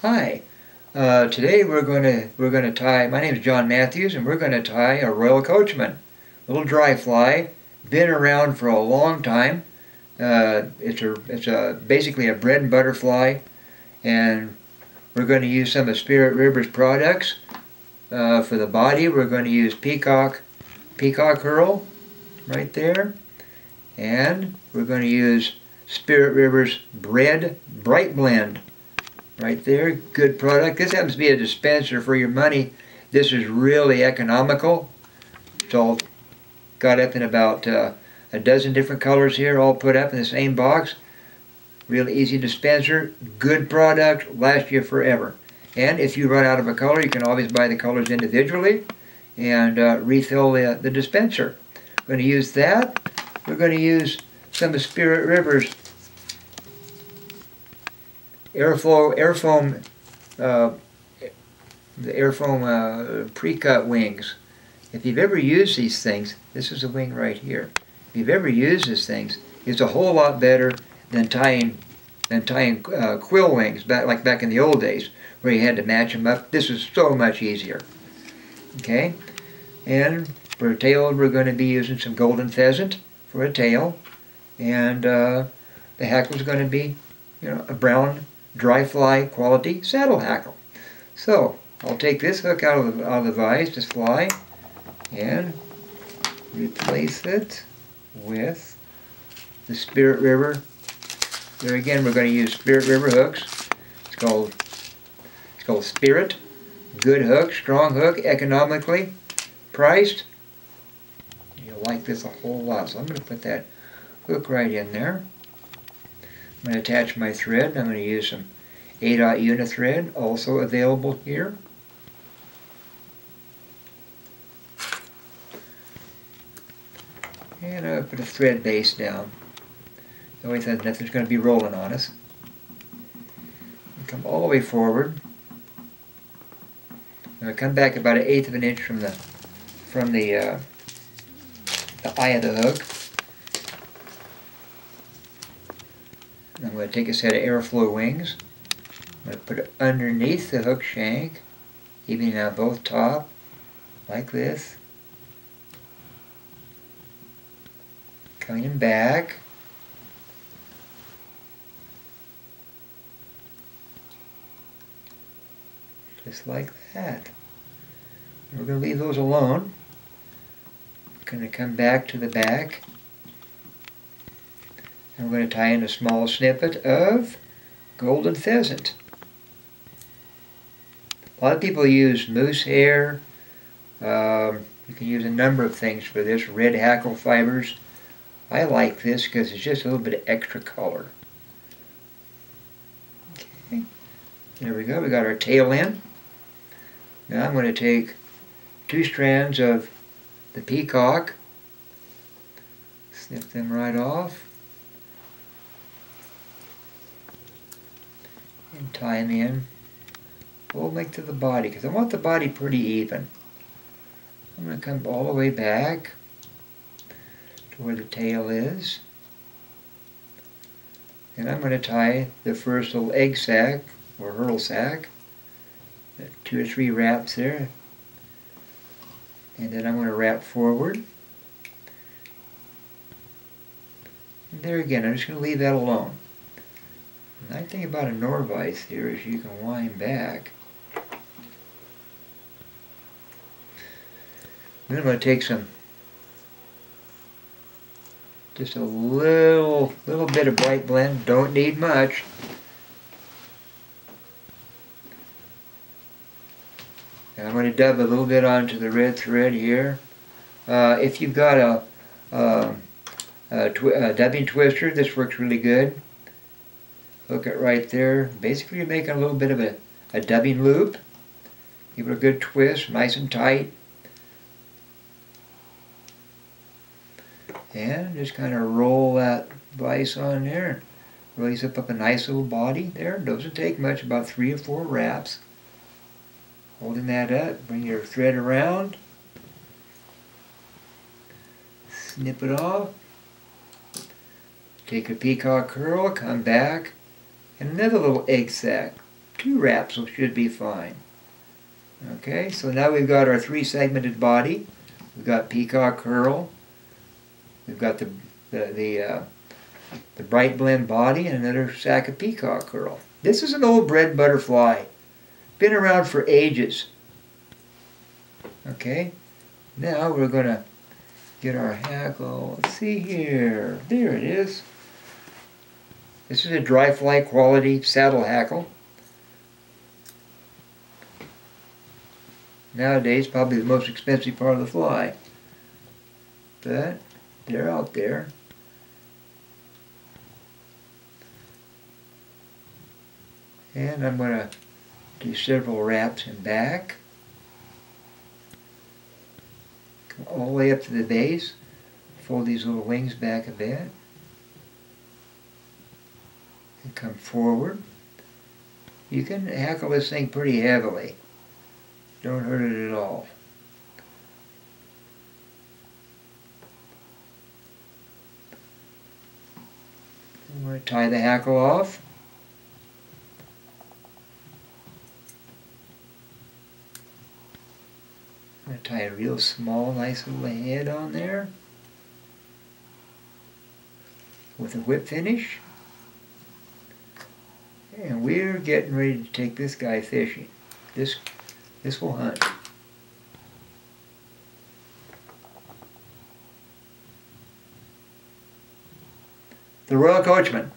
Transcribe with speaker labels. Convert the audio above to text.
Speaker 1: Hi. Today we're gonna tie. My name is John Matthews, and we're gonna tie a Royal Coachman, little dry fly, been around for a long time. It's basically a bread and butter fly, and we're going to use some of Spirit River's products for the body. We're going to use peacock herl right there, and we're going to use Spirit River's bread bright blend. Right there, good product. This happens to be a dispenser for your money. This is really economical. It's all got up in about a dozen different colors here, all put up in the same box. Really easy dispenser, good product, lasts you forever. And if you run out of a color, you can always buy the colors individually and refill the dispenser. We're going to use that. We're going to use some of Spirit River's airfoam pre-cut wings. If you've ever used these things, this is a wing right here. If you've ever used these things, it's a whole lot better than tying quill wings back in the old days where you had to match them up. This is so much easier. Okay, and for a tail, we're going to be using some golden pheasant for a tail, and the hackle is going to be, a brown dry fly quality saddle hackle. So I'll take this hook out of the vise, this fly, and replace it with the Spirit River. There again, we're going to use Spirit River hooks. It's called Spirit. Good hook, strong hook, economically priced. You'll like this a whole lot. So I'm going to put that hook right in there. I'm going to attach my thread. I'm going to use some 8/0 unit thread, also available here. And I'll put a thread base down. That way nothing's going to be rolling on us. And come all the way forward. I'm going to come back about 1/8 of an inch from the eye of the hook. I'm going to take a set of airflow wings. I'm going to put it underneath the hook shank, evening out both top, like this. Coming back. Just like that. We're going to leave those alone. Going to come back to the back. And we're going to tie in a small snippet of golden pheasant. A lot of people use moose hair. You can use a number of things for this. Red hackle fibers. I like this because it's just a little bit of extra color. Okay, there we go. We got our tail in. Now I'm going to take 2 strands of the peacock, snip them right off, and tie them in full length to the body because I want the body pretty even. I'm going to come all the way back to where the tail is, and I'm going to tie the first little egg sac or hurl sac, 2 or 3 wraps there, and then I'm going to wrap forward. And there again, I'm just going to leave that alone. The nice thing about a Norvise here is you can wind back. Then I'm going to take just a little bit of bright blend, don't need much. And I'm going to dub a little bit onto the red thread here. If you've got a dubbing twister, this works really good. Hook it right there. Basically, you're making a little bit of a dubbing loop. Give it a good twist, nice and tight. And just kind of roll that vise on there. Really zip up a nice little body there. Doesn't take much, about 3 or 4 wraps. Holding that up, bring your thread around. Snip it off. Take a peacock curl, come back, and another little egg sac. 2 wraps should be fine. Okay, so now we've got our 3-segmented body. We've got peacock curl. We've got the bright blend body and another sack of peacock curl. This is an old bread butterfly. Been around for ages. Okay, now we're going to get our hackle. Let's see here. There it is. This is a dry fly quality saddle hackle. Nowadays, probably the most expensive part of the fly. But they're out there. And I'm going to do several wraps in back. Come all the way up to the base. Fold these little wings back a bit. And come forward. You can hackle this thing pretty heavily. Don't hurt it at all. I'm going to tie the hackle off. I'm going to tie a real small, nice little head on there with a whip finish. And we're getting ready to take this guy fishing. This will hunt. The Royal Coachman.